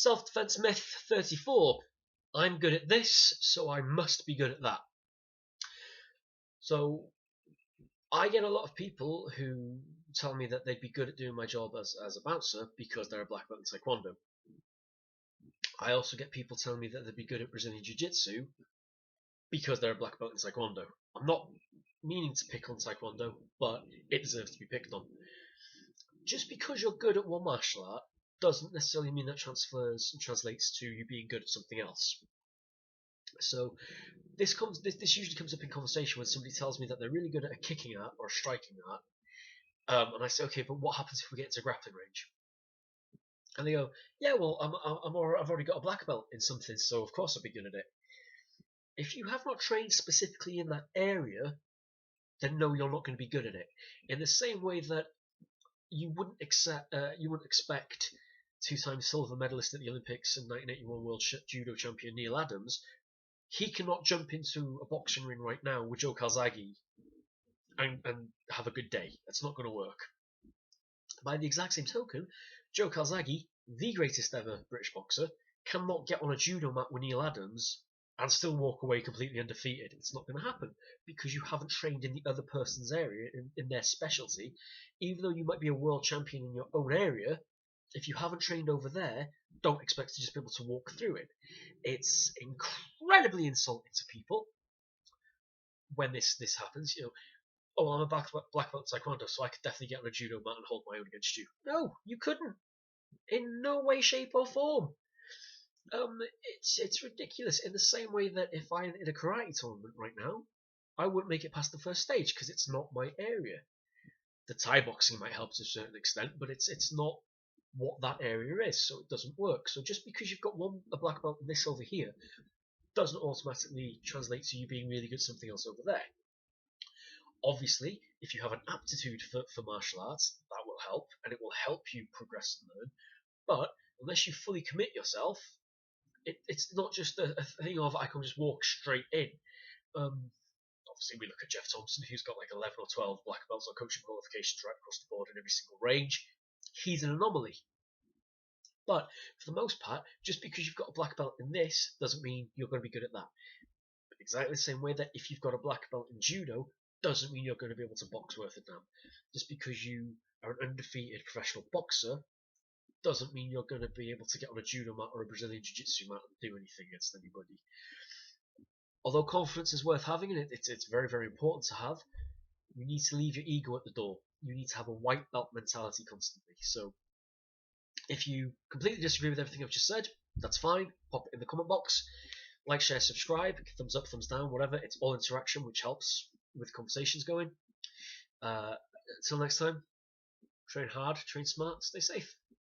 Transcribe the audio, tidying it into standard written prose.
Self-defense myth 34. I'm good at this, so I must be good at that. So I get a lot of people who tell me that they'd be good at doing my job as a bouncer because they're a black belt in Taekwondo. I also get people telling me that they'd be good at Brazilian Jiu-Jitsu because they're a black belt in Taekwondo. I'm not meaning to pick on Taekwondo, but it deserves to be picked on. Just because you're good at one martial art doesn't necessarily mean that translates to you being good at something else. So this usually comes up in conversation when somebody tells me that they're really good at a kicking art or a striking art, and I say, okay, but what happens if we get into grappling range? And they go, yeah, well, I've already got a black belt in something, so of course I'll be good at it. If you have not trained specifically in that area, then no, you're not going to be good at it. In the same way that you wouldn't expect two-time silver medalist at the Olympics and 1981 world judo champion Neil Adams, he cannot jump into a boxing ring right now with Joe Calzaghe and have a good day. That's not going to work. By the exact same token, Joe Calzaghe, the greatest ever British boxer, cannot get on a judo mat with Neil Adams and still walk away completely undefeated. It's not going to happen because you haven't trained in the other person's area, in their specialty. Even though you might be a world champion in your own area, if you haven't trained over there, don't expect to just be able to walk through it. It's incredibly insulting to people when this happens. You know, oh, I'm a black belt Taekwondo, so I could definitely get on a judo mat and hold my own against you. No, you couldn't. In no way, shape, or form. It's ridiculous. In the same way that if I entered a karate tournament right now, I wouldn't make it past the first stage because it's not my area. The Thai boxing might help to a certain extent, but it's not what that area is, so it doesn't work. So just because you've got a black belt in this over here doesn't automatically translate to you being really good at something else over there. Obviously, if you have an aptitude for martial arts, that will help, and it will help you progress and learn. But unless you fully commit yourself, it's not just a thing of I can just walk straight in. Obviously, we look at Jeff Thompson, who's got like 11 or 12 black belts or coaching qualifications right across the board in every single range. He's an anomaly. But for the most part, just because you've got a black belt in this doesn't mean you're going to be good at that. But exactly the same way that if you've got a black belt in judo, doesn't mean you're going to be able to box worth a damn. Just because you are an undefeated professional boxer doesn't mean you're going to be able to get on a judo mat or a Brazilian jiu-jitsu mat and do anything against anybody. Although confidence is worth having, and it's very, very important to have, you need to leave your ego at the door. You need to have a white belt mentality constantly. So if you completely disagree with everything I've just said, that's fine. Pop it in the comment box. Like, share, subscribe, thumbs up, thumbs down, whatever. It's all interaction, which helps with conversations going. Until next time, train hard, train smart, stay safe.